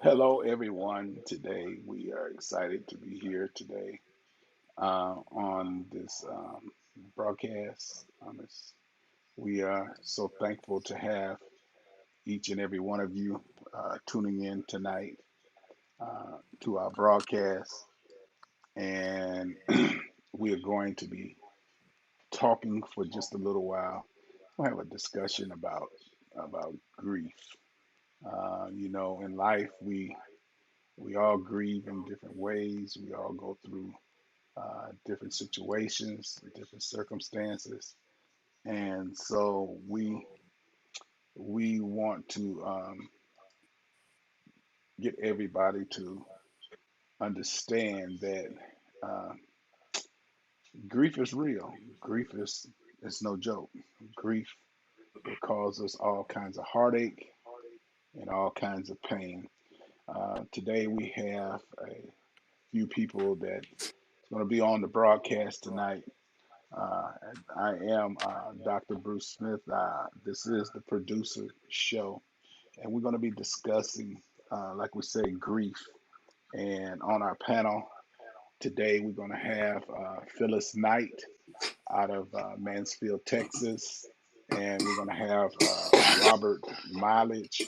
Hello, everyone. Today we are excited to be here today on this broadcast. We are so thankful to have each and every one of you tuning in tonight to our broadcast, and we are going to be talking for just a little while. We'll have a discussion about grief. In life we all grieve in different ways. We all go through different situations, different circumstances, and so we want to get everybody to understand that uh, grief is real. Grief is no joke. Grief will cause us all kinds of heartache and all kinds of pain. Today we have a few people that's going to be on the broadcast tonight. Uh, I am Dr. Bruce Smith. This is the producer show, and we're going to be discussing, like we say, grief. And on our panel today, we're going to have Phyllis Knight out of Mansfield, Texas, and we're going to have Robert Mileage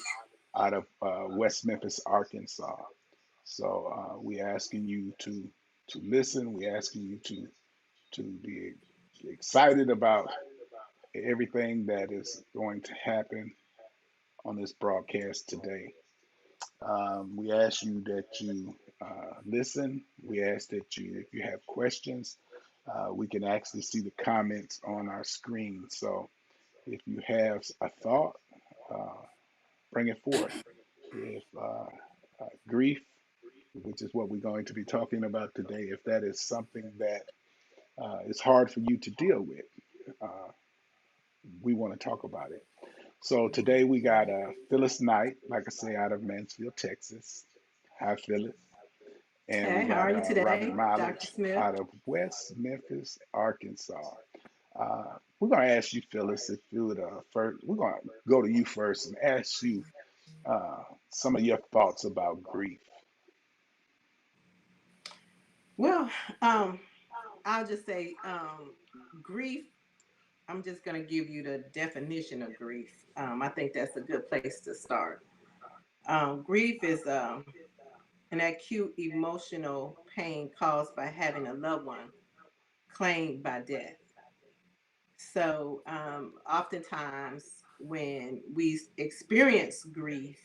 out of West Memphis, Arkansas. So we're asking you to listen. We're asking you to be excited about everything that is going to happen on this broadcast today. We ask you that you listen. We ask that you, if you have questions, we can actually see the comments on our screen. So if you have a thought, uh, bring it forth. If grief, which is what we're going to be talking about today, if that is something that is hard for you to deal with, uh, we want to talk about it. So today we got Phyllis Knight, like I say, out of Mansfield, Texas. Hi, Phyllis. And we Hey, how got are you Robert today, Dr. Mileage Smith? out of West Memphis, Arkansas. We're going to ask you, Phyllis, if you would first, we're going to go to you first and ask you uh, some of your thoughts about grief. Well, I'll just say grief. I'm just going to give you the definition of grief. I think that's a good place to start. Grief is an acute emotional pain caused by having a loved one claimed by death. So, oftentimes, when we experience grief,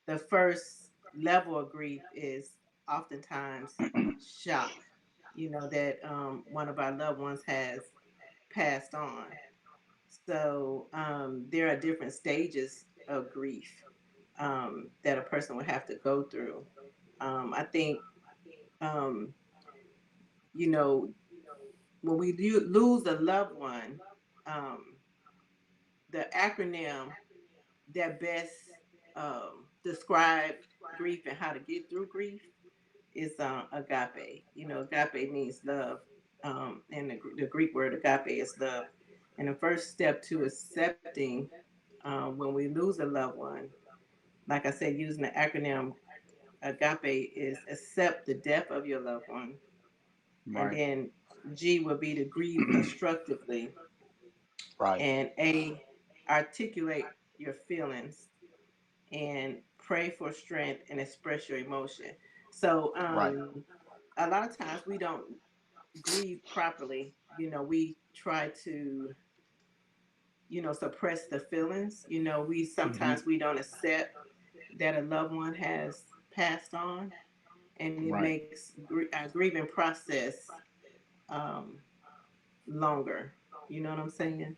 the first level of grief is oftentimes shock, that one of our loved ones has passed on. So, there are different stages of grief that a person would have to go through. I think um, you know, when we lose a loved one, um, the acronym that best describe grief and how to get through grief is agape. You know, agape means love, and the Greek word agape is love. And the first step to accepting when we lose a loved one, like I said, using the acronym agape is accept the death of your loved one, and Right. then G would be to grieve constructively, Right. and A, articulate your feelings, and pray for strength and express your emotion. So Right. a lot of times we don't grieve properly. You know, we try to, you know, suppress the feelings. You know, we Hmm. sometimes we don't accept that a loved one has passed on, and it Right. makes our grieving process um, longer. You know what I'm saying?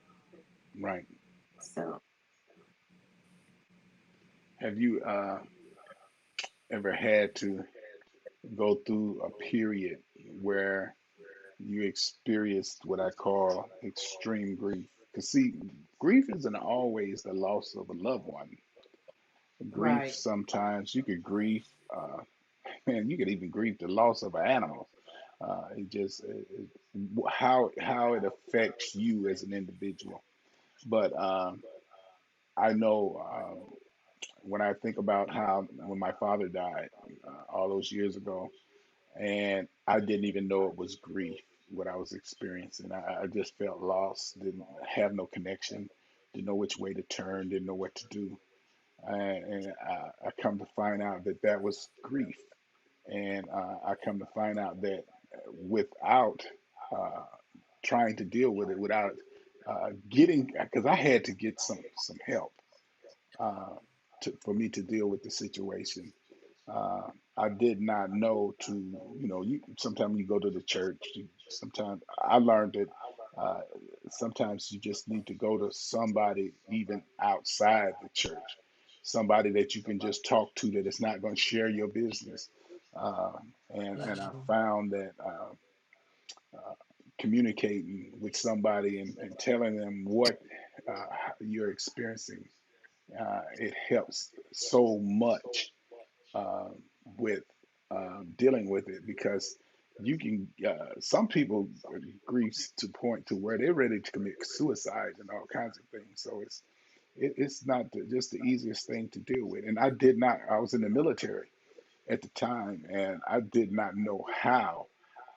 Right. So Have you ever had to go through a period where you experienced what I call extreme grief? Because, see, grief isn't always the loss of a loved one. Grief, right. sometimes you could grieve, man, you could even grieve the loss of an animal. It just how it affects you as an individual. But I know when I think about how when my father died all those years ago, and I didn't even know it was grief what I was experiencing. I just felt lost, didn't have no connection, didn't know which way to turn, didn't know what to do, and I come to find out that that was grief, and I come to find out that without uh, trying to deal with it, without getting, because I had to get some help uh, for me to deal with the situation. uh, I did not know to, you sometimes you go to the church. Sometimes I learned that uh, sometimes you just need to go to somebody even outside the church, somebody that you can just talk to that is not going to share your business. Uh, and I Mhm. found that uh, communicating with somebody and telling them what you're experiencing, it helps so much um, with dealing with it because you can some people grieve to point to where they're ready to commit suicide and all kinds of things. So it's not just the easiest thing to deal with. And I was in the military at the time, and I did not know how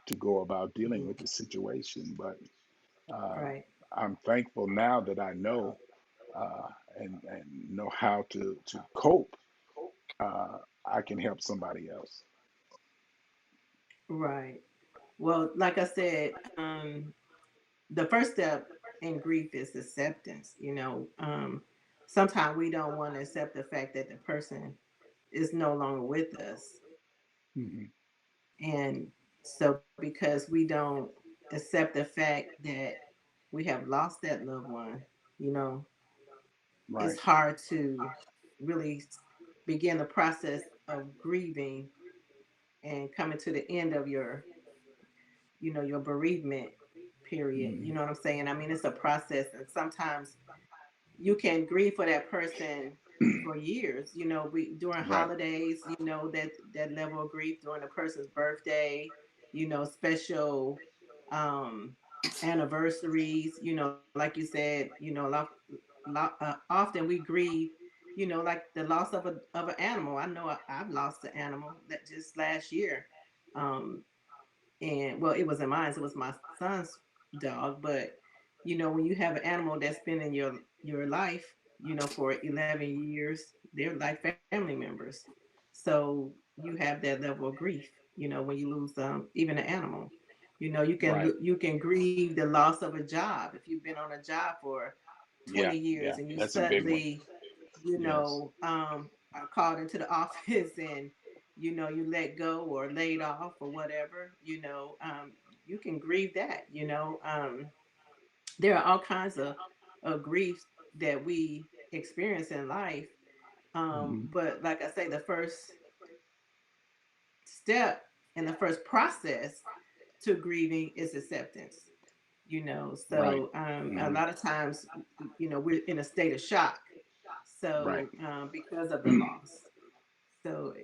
to go about dealing with Mhm. the situation. But uh, Right. I'm thankful now that I know uh, and know how to cope. I can help somebody else. Right. Well, like I said, the first step in grief is acceptance. You know, sometimes we don't want to accept the fact that the person is no longer with us, Hmm. and so because we don't accept the fact that we have lost that loved one, you know, it's Right. hard to really begin the process of grieving and coming to the end of your, you know, your bereavement period. You Hmm. know what I'm saying? I mean, it's a process, and sometimes you can grieve for that person for years. You know, we during Right. holidays, you know, that level of grief during a person's birthday, you know, special um anniversaries, you know, like you said, you know, often we grieve, you know, like the loss of an animal. I know I've lost an animal that just last year. Um, and well, it wasn't mine, it was my son's dog. But you know, when you have an animal that's been in your life, you know, for 11 years, they're like family members. So you have that level of grief, you know, when you lose even an animal. You know, Right. you can grieve the loss of a job if you've been on a job for 20 Yeah. years Yeah. and you That's a big one. suddenly, you Yes. know, are called into the office, and you know, you let go or laid off or whatever, you know, you can grieve that, you know. There are all kinds of griefs that we experience in life. Hmm. But like I say, the first step and the first process to grieving is acceptance. Right. So a Hmm. lot of times, we're in a state of shock, Right. so because of the loss. So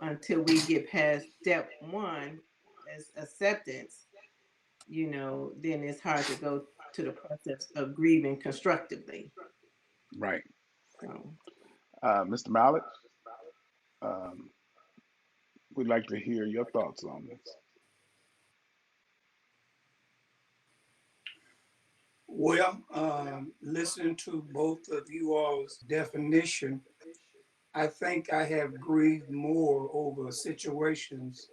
until we get past step one as acceptance, then it's hard to go to the process of grieving constructively. Right. So Mr. Mallett, um, we'd like to hear your thoughts on this. Well, listening to both of you all's definition, I think I have grieved more over situations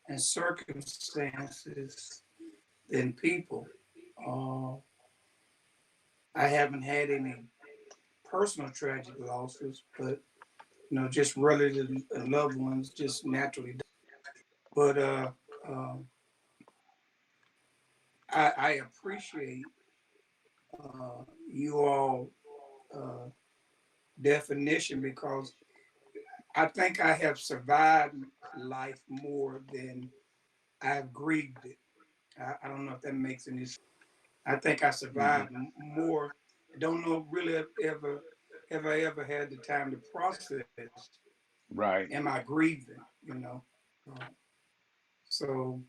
and circumstances than people. Uh, I haven't had any personal tragic losses, but just relative loved ones just naturally. But I appreciate you all uh, definition because I think I have survived life more than I've grieved it. I don't know if that makes any sense. I think I Hmm. survived more. I don't know really ever had the time to process. Right. Am I grieving? Uh, so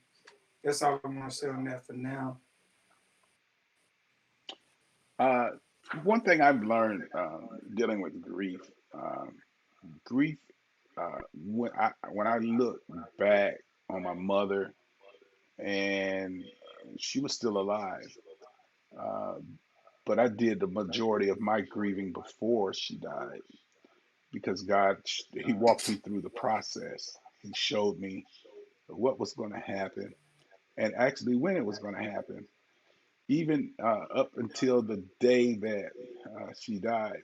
that's all I'm going to say on that for now. Uh, One thing I've learned dealing with grief, grief. When I look back on my mother, and she was still alive, uh, but I did the majority of my grieving before she died because God, He walked me through the process. He showed me what was going to happen and actually when it was going to happen. Even up until the day that she died,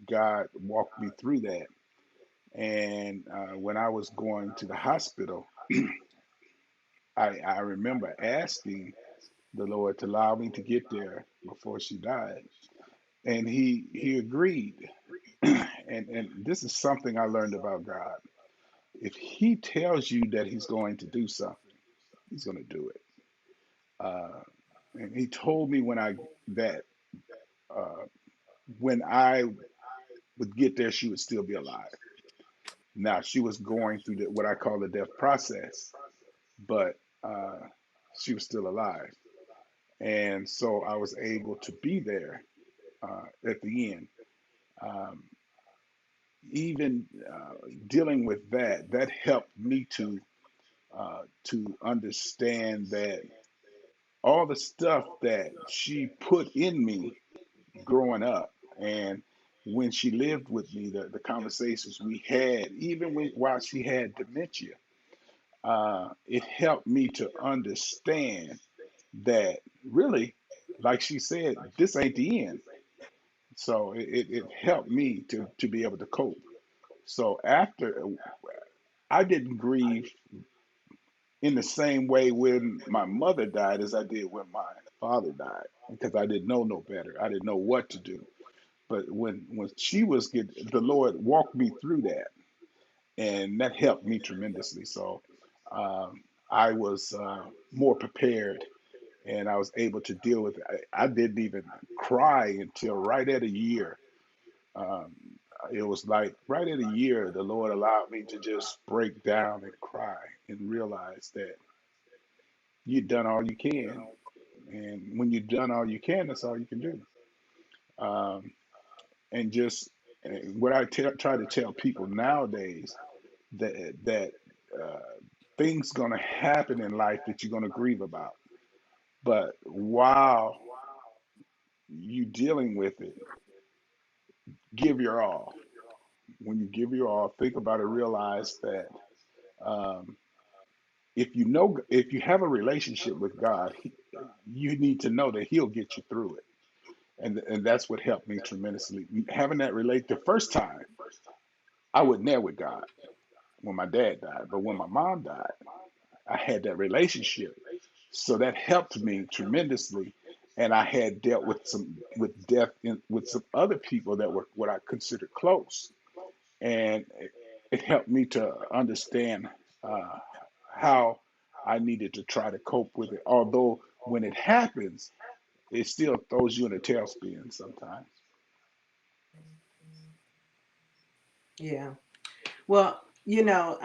God walked me through that. And when I was going to the hospital, I remember asking the Lord to allow me to get there before she died, and He agreed. And this is something I learned about God. If He tells you that He's going to do something, He's going to do it. Uh, and He told me that uh, when I would get there, she would still be alive. Now she was going through what I call the death process, but uh, she was still alive, and so I was able to be there at the end. Um, Even dealing with that helped me to understand that all the stuff that she put in me growing up, and when she lived with me, the conversations we had, even while she had dementia, it helped me to understand that really, like she said, this ain't the end. So it helped me to be able to cope. So after I didn't grieve in the same way when my mother died as I did when my father died because I didn't know no better. I didn't know what to do. But when she was the Lord walked me through that, and that helped me tremendously. So I was more prepared, and I was able to deal with it. I didn't even cry until right at a year. Um, it was like right at a year, the Lord allowed me to just break down and cry and realize that you've done all you can. And when you've done all you can, that's all you can do. Um, and just what try to tell people nowadays that uh, things going to happen in life that you're going to grieve about. But while you dealing with it, give your all. When you give your all, think about it. Realize that um, if you have a relationship with God, you need to know that He'll get you through it. And that's what helped me tremendously. Having that relate the first time, I wasn't there with God when my dad died, but when my mom died, I had that relationship. So that helped me tremendously. And I had dealt with death with some other people that were what I considered close, and it helped me to understand uh, how I needed to try to cope with it. Although when it happens, it still throws you in a tailspin sometimes. Yeah. Well, you know,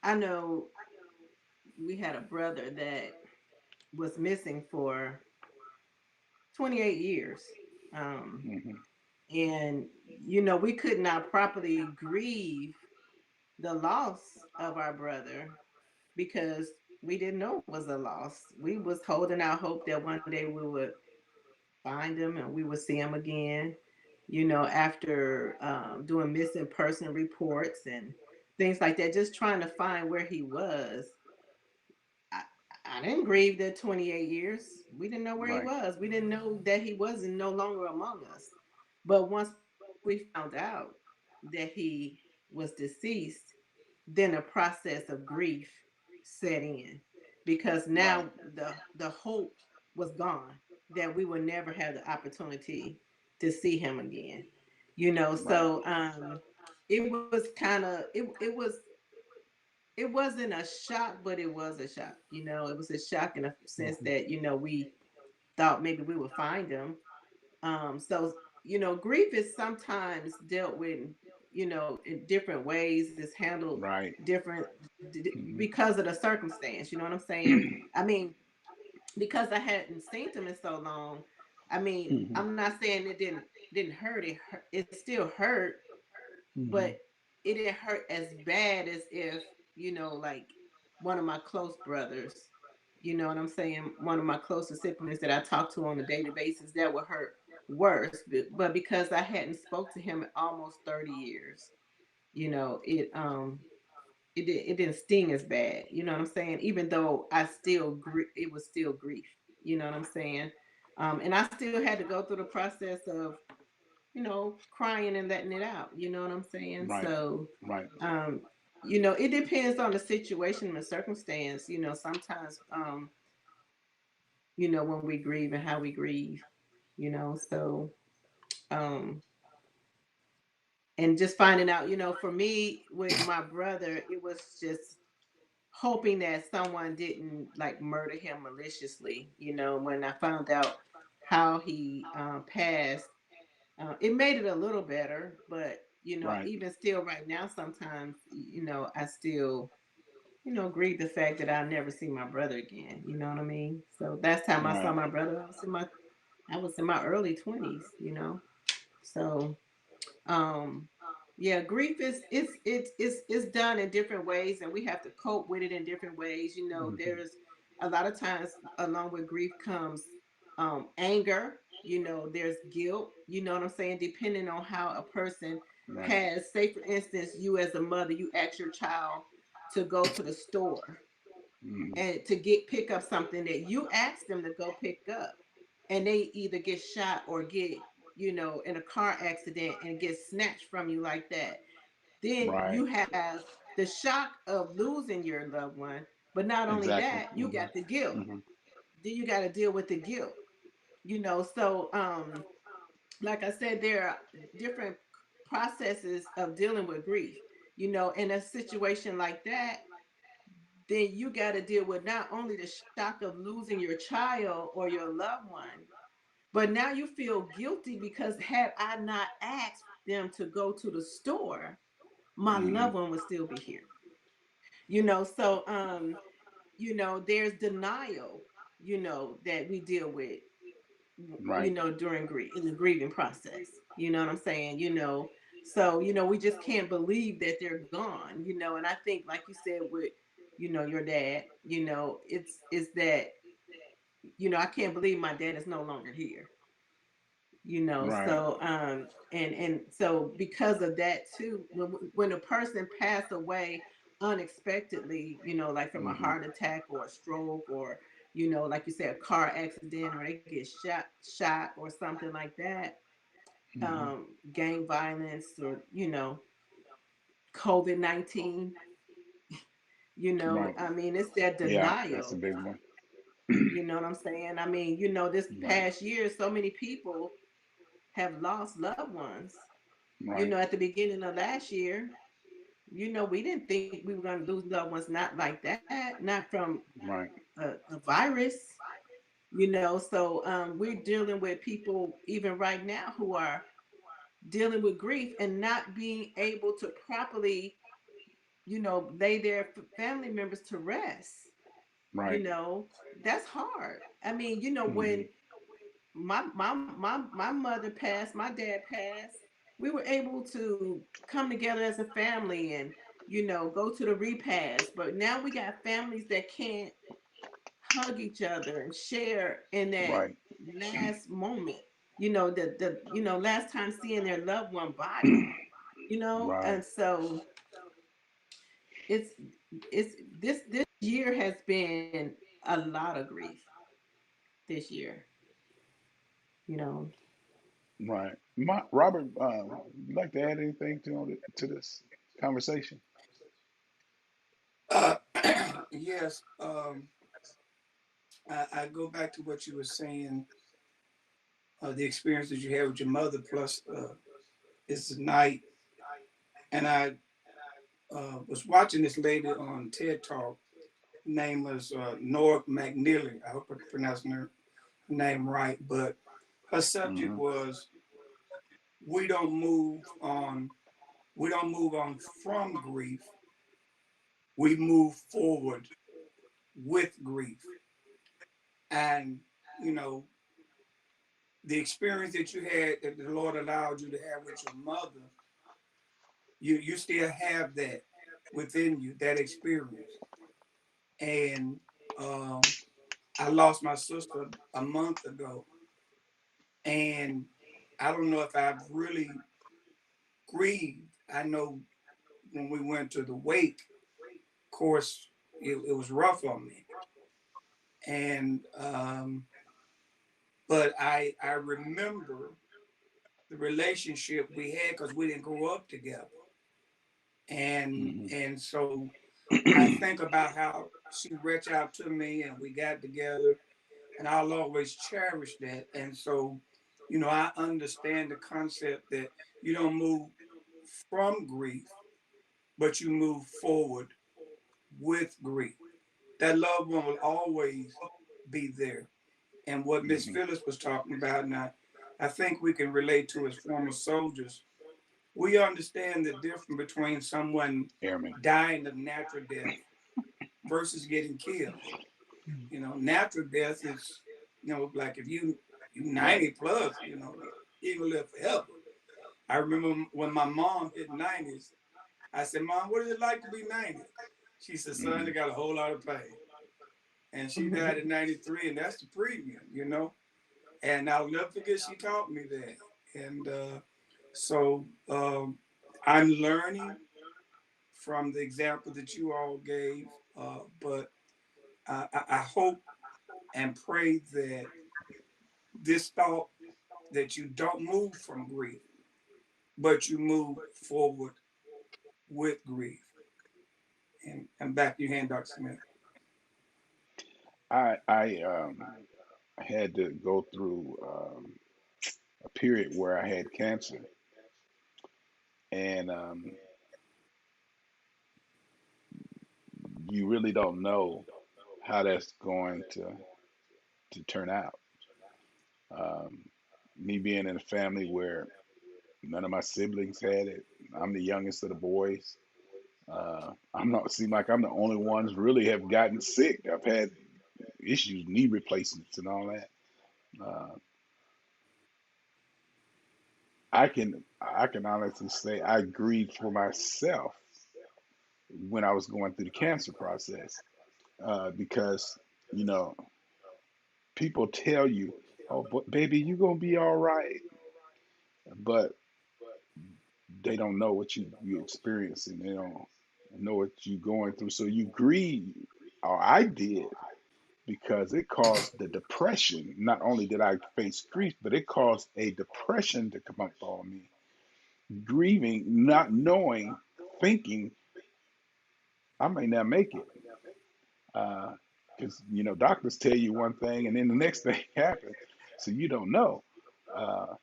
I know we had a brother that was missing for 28 years. Um, Hmm. and, you know, we could not properly grieve the loss of our brother because we didn't know it was a loss. We was holding out hope that one day we would find him and we would see him again. You know, after doing missing person reports and things like that, just trying to find where he was. I, I didn't grieve the 28 years. We didn't know where he Right, was. We didn't know that he wasn't no longer among us. But once we found out that he was deceased, then a process of grief set in because now right, the hope was gone that we would never have the opportunity to see him again. You know, right. so it was kind of it wasn't a shock, but it was a shock. You know, it was a shock in a sense Hmm. that, you know, we thought maybe we would find him. So, you know, grief is sometimes dealt with, you know, in different ways. It's handled Right. different Hmm. because of the circumstance. You know what I'm saying? I mean, because I hadn't seen him in so long. I mean, Hmm. I'm not saying it didn't hurt. It still hurt, but Hmm. it didn't hurt as bad as if, you know, like one of my close brothers, you know what I'm saying, one of my closest siblings that I talk to on a daily basis, that would hurt worse. But because I hadn't spoke to him in almost 30 years, you know, it didn't sting as bad, you know what I'm saying, even though it was still grief, you know what I'm saying. And I still had to go through the process of, you know, crying and letting it out. You know what I'm saying? Right, So, right. um, you know, it depends on the situation and the circumstance. You know, sometimes, you know, when we grieve and how we grieve. You know, so, um, and just finding out. You know, for me with my brother, it was just hoping that someone didn't like murder him maliciously. You know, when I found out how he passed, it made it a little better, but you know, Right, even still, right now, sometimes you know, I still, you know, grieve the fact that I'll never see my brother again. You know what I mean? So last time I saw right. my brother, I was in my early 20s. You know, so um, yeah, grief is done in different ways, and we have to cope with it in different ways. You know, Hmm. there's a lot of times along with grief comes anger. You know, there's guilt. You know what I'm saying? Depending on how a person Right. has, say for instance, you as a mother, you ask your child to go to the store Hmm. and to get pick up something that you asked them to go pick up, and they either get shot or get, you know, in a car accident and get snatched from you like that, then Right. you have the shock of losing your loved one. But not only Exactly. that, you Hmm. got the guilt. Hmm. Then you got to deal with the guilt, you know. So like I said, there are different processes of dealing with grief. You know, in a situation like that, then you got to deal with not only the shock of losing your child or your loved one, but now you feel guilty because had I not asked them to go to the store, my Hmm. loved one would still be here. You know, so you know, there's denial, you know, that we deal with, you Right. know, during grief, in the grieving process. You know what I'm saying? You know, so you know, we just can't believe that they're gone. You know, and I think, like you said, with, you know, your dad, you know, it's that, you know, I can't believe my dad is no longer here. You know, Right. so and so because of that too, when a person passed away unexpectedly, you know, like from a Hmm. heart attack or a stroke, or you know, like you said, a car accident, or they get shot or something like that, Hmm. gang violence, or you know, COVID-19, you know, Right. I mean, it's that Yeah, that's a denial. big one. You know what I'm saying? I mean, you know, this Right. past year, so many people have lost loved ones. You Right. know, at the beginning of last year, We didn't think we were going to lose loved ones, not like that, not from Right. a virus. So we're dealing with people even right now who are dealing with grief and not being able to properly, lay their family members to rest. you Right. know that's hard. I mean, Hmm. when my mother passed, my dad passed, we were able to come together as a family and go to the repast. But now we got families that can't hug each other and share in that Right. last moment. Last time seeing their loved one body. Right. And so it's this year has been a lot of grief this year. You know. Right. Robert, you like to add anything to this conversation? Uh, yes, I go back to what you were saying, the experience that you had with your mother, plus it's night. And I was watching this lady on TED Talk. Name was Nora McNeely. I hope I pronounced her name right. But her subject Hmm. was we don't move on. We don't move on from grief. We move forward with grief. And you know the experience that you had that the Lord allowed you to have with your mother, you still have that within you, that experience. And um, I lost my sister a month ago, and I don't know if I've really grieved. I know when we went to the wake, of course, it was rough on me, and but I remember the relationship we had because we didn't grow up together, Hmm. and so I think about how she reached out to me and we got together, and I'll always cherish that. And so, I understand the concept that you don't move from grief, but you move forward with grief. That loved one will always be there. And what Miss Hmm. Phyllis was talking about, now, I think we can relate to as former soldiers. We understand the difference between someone Airman. dying of natural death versus getting killed. Natural death is, like if you Right. 90 plus, you gonna live forever. I remember when my mom hit 90s, I said, Mom, what is it like to be 90? She said, Son, Hmm. they got a whole lot of pain. And she died at 93, and that's the premium. And I'll never forget she taught me that. And so I'm learning from the example that you all gave, but I hope and pray that this thought that you don't move from grief, but you move forward with grief. And back to your hand, Dr. Smith. I had to go through a period where I had cancer, and you really don't know how that's going to turn out. Um, Me being in a family where none of my siblings had it, I'm the youngest of the boys. I'm not seem like I'm the only ones really have gotten sick. I've had issues, knee replacements, and all that. Uh, I can honestly say I grieved for myself when I was going through the cancer process because you know people tell you, "Oh, but baby, you gonna be all right," but they don't know what you experiencing. They don't know what you going through. So you grieve, or I did, because it caused the depression. Not only did I face grief, but it caused a depression to come up on me. Grieving, not knowing, thinking I may not make it. Because doctors tell you one thing and then the next thing happens, so you don't know. Uh,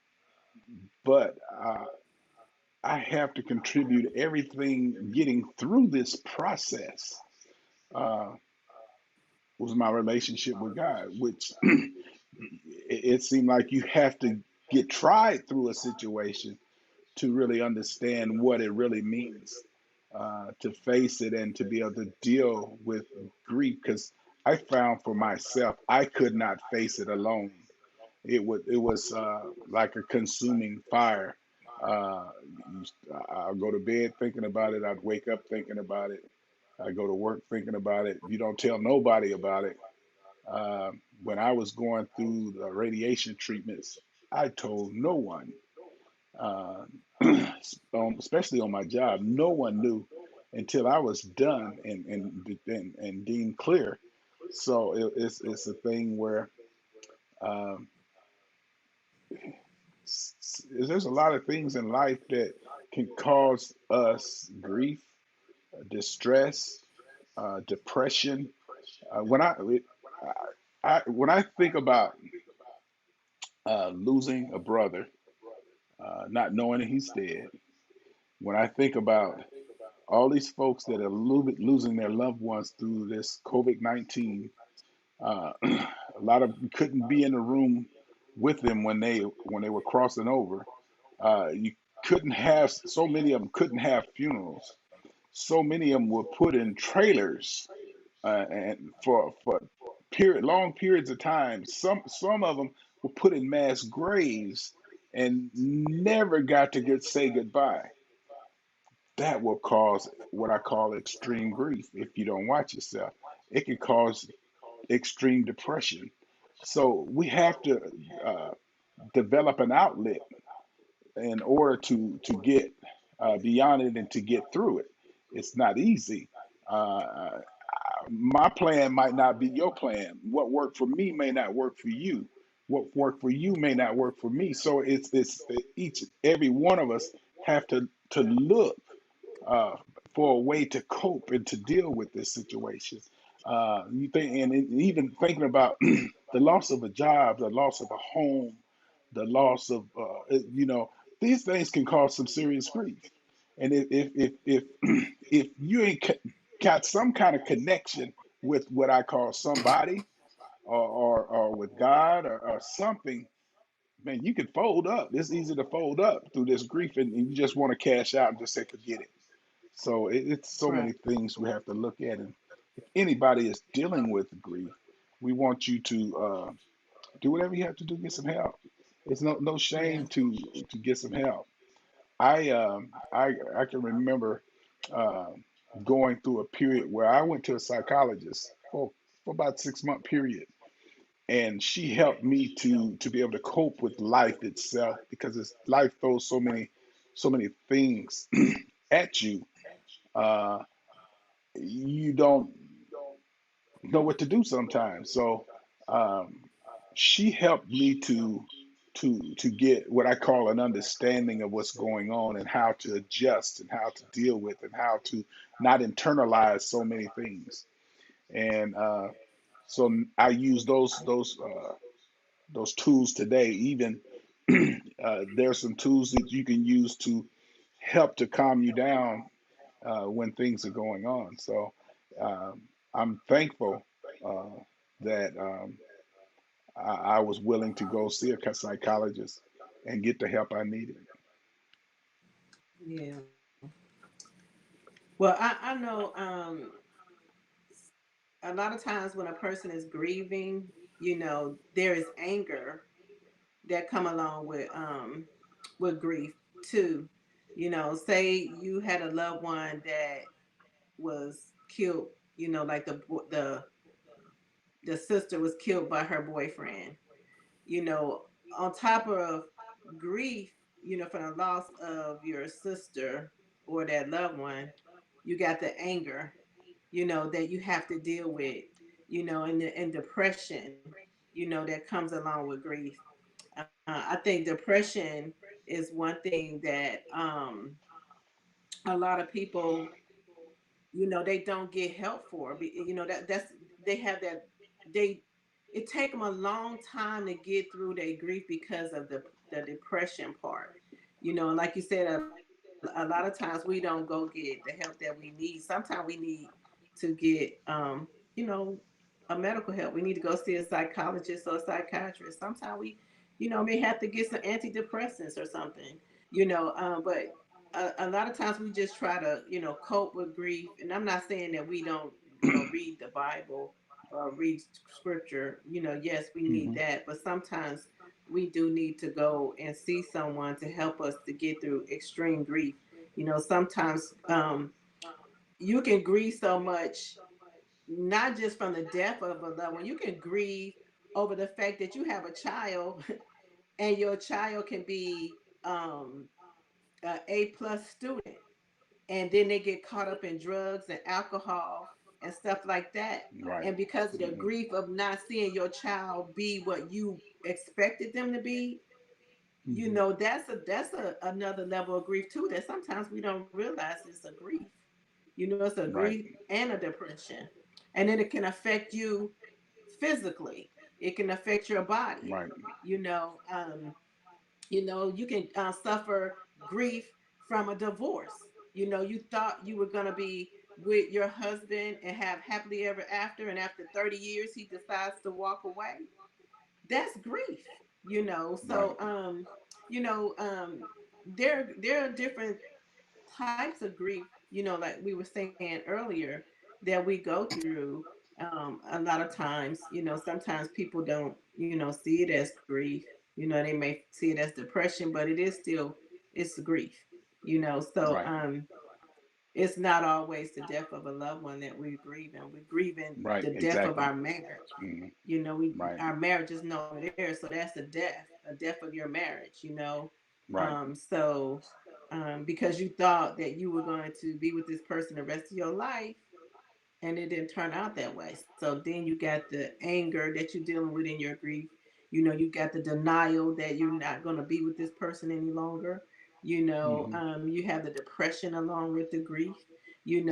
but I have to contribute everything getting through this process. Uh, was my relationship with God, which it seemed like you have to get tried through a situation to really understand what it really means, to face it and to be able to deal with grief. Because I found for myself, I could not face it alone. It was like a consuming fire. Uh, I'll go to bed thinking about it. I'd wake up thinking about it. I go to work thinking about it. You don't tell nobody about it. When I was going through the radiation treatments, I told no one, uh, especially on my job. No one knew until I was done and deemed clear. So it's a thing where um, there's a lot of things in life that can cause us grief, distress, depression. When when I think about losing a brother, not knowing that he's dead, when I think about all these folks that are losing their loved ones through this COVID-19, a lot of them couldn't be in the room with them when they were crossing over. You couldn't have so many of them couldn't have funerals. So many of them were put in trailers and for long periods of time. Some of them were put in mass graves and never got to say goodbye. That will cause what I call extreme grief if you don't watch yourself. It can cause extreme depression. So we have to uh, develop an outlet in order to get beyond it and to get through it. It's not easy. Uh, my plan might not be your plan. What worked for me may not work for you. What worked for you may not work for me. So it's each every one of us have to look uh, for a way to cope and to deal with this situation. You think, and even thinking about the loss of a job, the loss of a home, the loss of, these things can cause some serious grief. And if if you ain't got some kind of connection with what I call somebody or with God or something, man, you can fold up. It's easy to fold up through this grief, and you just want to cash out and just say forget it. So it's so Right. many things we have to look at. And if anybody is dealing with grief, we want you to do whatever you have to do, get some help. It's no Yeah. shame to get some help. I can remember uh, going through a period where I went to a psychologist for about 6 month period, and she helped me to be able to cope with life itself because life throws so many things at you. Uh, you don't know what to do sometimes. So um, she helped me to get what I call an understanding of what's going on and how to adjust and how to deal with and how to not internalize so many things. And so I use those tools today. Even there's some tools that you can use to help to calm you down when things are going on. So um, I'm thankful that I was willing to go see a psychologist and get the help I needed. Yeah. Well, I know a lot of times when a person is grieving, there is anger that come along with grief too. Say you had a loved one that was killed, like the sister was killed by her boyfriend. You know, on top of grief, for the loss of your sister or that loved one, you got the anger, that you have to deal with, and depression, that comes along with grief. I think depression is one thing that a lot of people, they don't get help for. They have that they it take them a long time to get through their grief because of the depression part. And like you said, a lot of a lot of times we don't go get the help that we need. Sometimes we need to get, you know, a medical help. We need to go see a psychologist or a psychiatrist. Sometimes we, may have to get some antidepressants or something, but a lot of times we just try to, cope with grief. And I'm not saying that we don't, read the Bible or read scripture. Yes, we need Hmm. that, but sometimes we do need to go and see someone to help us to get through extreme grief. Sometimes you can grieve so much, not just from the death of a loved one. You can grieve over the fact that you have a child and your child can be a A+ student, and then they get caught up in drugs and alcohol and stuff like that. Right. And because of the Hmm. grief of not seeing your child be what you expected them to be, Hmm. that's another level of grief too, that sometimes we don't realize it's a grief. It's a Right. grief and a depression. And then it can affect you physically. It can affect your body. Right. You know, um, you can suffer grief from a divorce. You thought you were going to be with your husband and have happily ever after, and after 30 years he decides to walk away. That's grief. Right. So you know um there are different types of grief, like we were saying earlier, that we go through. A lot of times, sometimes people don't, see it as grief. They may see it as depression, but it's grief. So Right. it's not always the death of a loved one that we're grieving. We're grieving Right. the death of Exactly. our marriage. Hmm. We Right. our marriage is no longer there, so that's a death of your marriage. Right. Because you thought that you were going to be with this person the rest of your life, and it didn't turn out that way. So then you got the anger that you're dealing with in your grief. You got the denial that you're not going to be with this person any longer. Hmm. You have the depression along with the grief. It's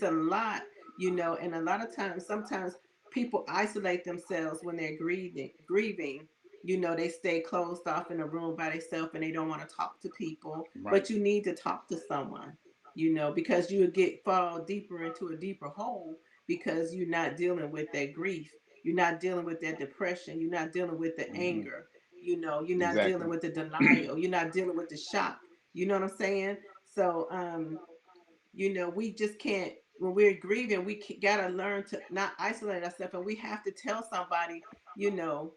a lot. And a lot of times, sometimes people isolate themselves when they're grieving. They stay closed off in a room by themselves and they don't want to talk to people. Right. But you need to talk to someone, because you would get fall deeper into a deeper hole, because you're not dealing with that grief. You're not dealing with that depression. You're not dealing with the Hmm. anger. You're not dealing Exactly. with the denial. You're not dealing with the shock. You know what I'm saying? So, we just can't, when we're grieving, gotta learn to not isolate ourselves, and we have to tell somebody, you know,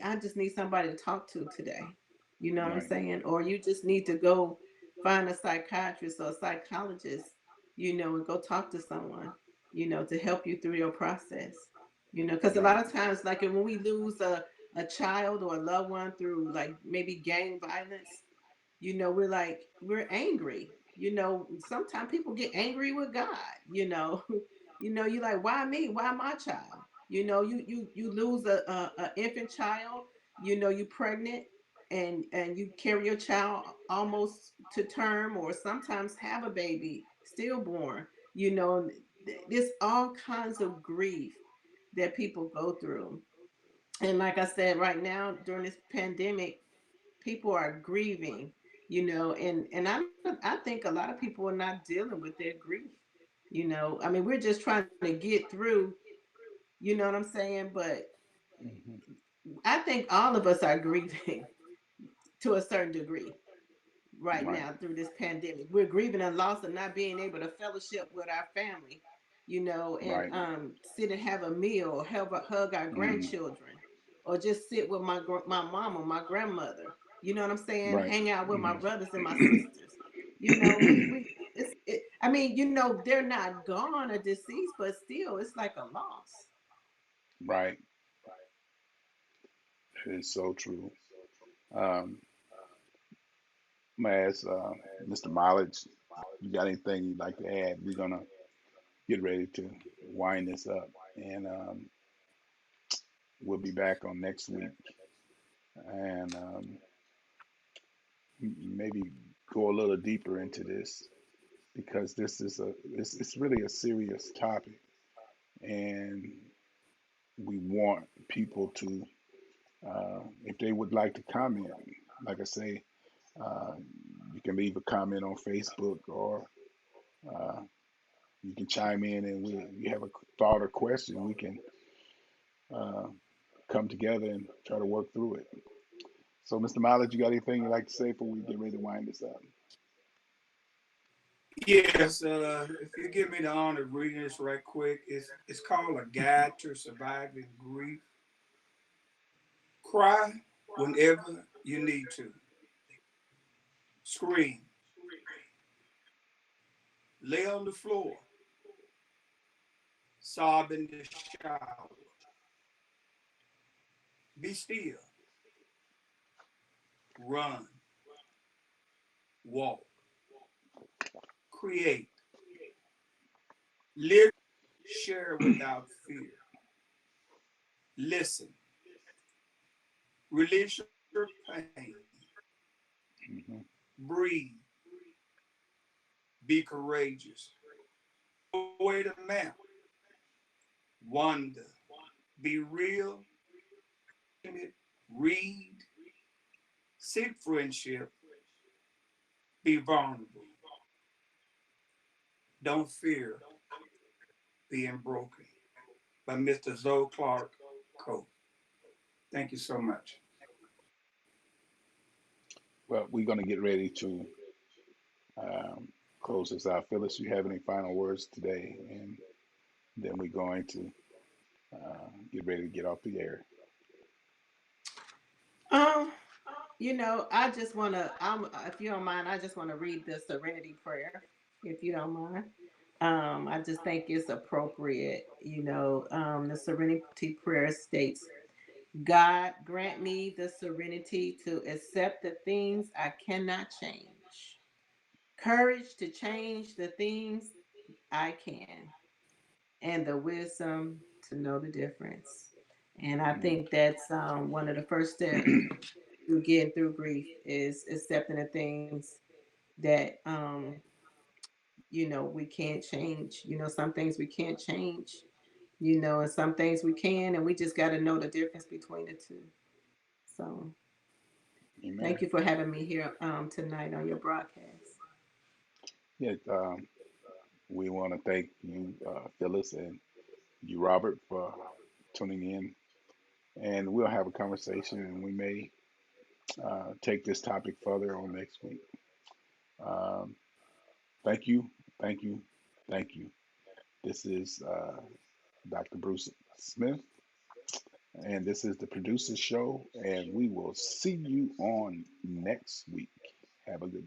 I just need somebody to talk to today. You know what I'm Right. saying? Or you just need to go find a psychiatrist or a psychologist, and go talk to someone, to help you through your process. Because a Right. lot of times, like when we lose a child or a loved one through like maybe gang violence, we're angry. Sometimes people get angry with God. You're like, why me? Why my child? You lose a infant child. You pregnant, and you carry your child almost to term, or sometimes have a baby stillborn. There's all kinds of grief that people go through. And like I said, right now during this pandemic, people are grieving, and I think a lot of people are not dealing with their grief. I mean, we're just trying to get through, you know what I'm saying? But Hmm. I think all of us are grieving to a certain degree right Right. now through this pandemic. We're grieving a loss of not being able to fellowship with our family, and Right. sit and have a meal, or hug our Hmm. grandchildren, or just sit with my mom or my grandmother. You know what I'm saying? Right. Hang out with my Hmm. brothers and my sisters. I mean, they're not gone or deceased, but still, it's like a loss. Right. It's so true. Um, I'm gonna ask Mr. Mileage, you got anything you'd like to add? We're gonna get ready to wind this up, and we'll be back on next week, and maybe go a little deeper into this because this is it's really a serious topic, and we want people to, if they would like to comment, like I say, Uh, you can leave a comment on Facebook, or uh, you can chime in, and you have a thought or question, we can uh, come together and try to work through it. So, Mr. Mileage, you got anything you'd like to say before we get ready to wind this up? Yes, if you give me the honor of reading this right quick, it's called A Guide to Surviving Grief. Cry whenever you need to. Scream. Lay on the floor. Sob in the shower. Be still. Run. Walk. Create. Live. Share without fear. Listen. Release your pain. Hmm. Breathe. Be courageous. Away the map. Wonder. Be real. Read. Seek friendship. Be vulnerable. Don't fear being broken. By Mr. Zoe Clark Coe. Thank you so much. Well, we're going to get ready to um, close this out. Phyllis, you have any final words today? And then we're going to get ready to get off the air. Um, I just want to, if you don't mind, I just want to read the Serenity Prayer, if you don't mind. I just think it's appropriate. The Serenity Prayer states, God grant me the serenity to accept the things I cannot change, courage to change the things I can, and the wisdom to know the difference. And I think that's one of the first steps through getting through grief is accepting the things that we can't change. Some things we can't change, and some things we can, and we just got to know the difference between the two. So Amen. thank you for having me here tonight on your broadcast. Yeah, we want to thank you, Phyllis, and you, Robert, for tuning in. And we'll have a conversation, and we may take this topic further on next week. Um, thank you, thank you, thank you. This is Dr. Bruce Smith, and this is the Producer Show, and we will see you on next week. Have a good